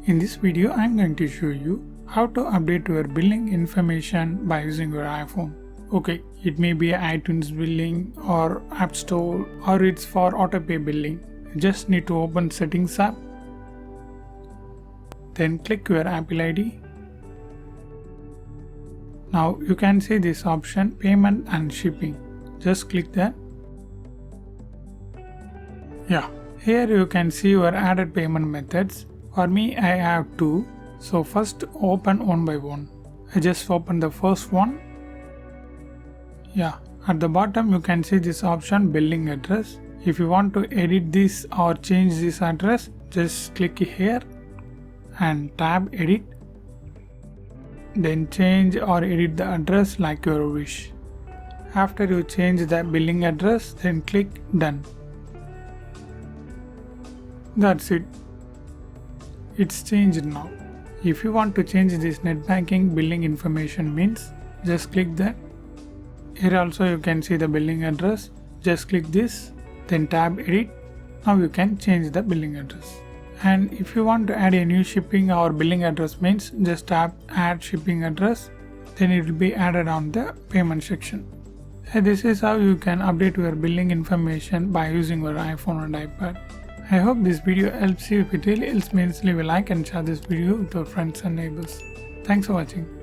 In this video, I am going to show you how to update your billing information by using your iPhone. Okay, it may be iTunes billing or App Store, or it's for AutoPay billing. You just need to open Settings app. Then click your Apple ID. Now you can see this option Payment and Shipping. Just click that. Yeah, here you can see your added payment methods. For me, I have two. So first open one by one. I just open the first one. Yeah, at the bottom you can see this option Billing Address. If you want to edit this or change this address, just click here and tab Edit. Then change or edit the address like your wish. After you change the billing address, then click Done. That's it. It's changed now. If you want to change this net banking billing information means, just click that. Here also you can see the billing address. Just click this, then tab Edit. Now you can change the billing address. And if you want to add a new shipping or billing address means, just tap Add Shipping Address. Then it will be added on the payment section. This is how you can update your billing information by using your iPhone and iPad. I hope this video helps you. If it really helps, means leave a like and share this video with your friends and neighbors. Thanks for watching.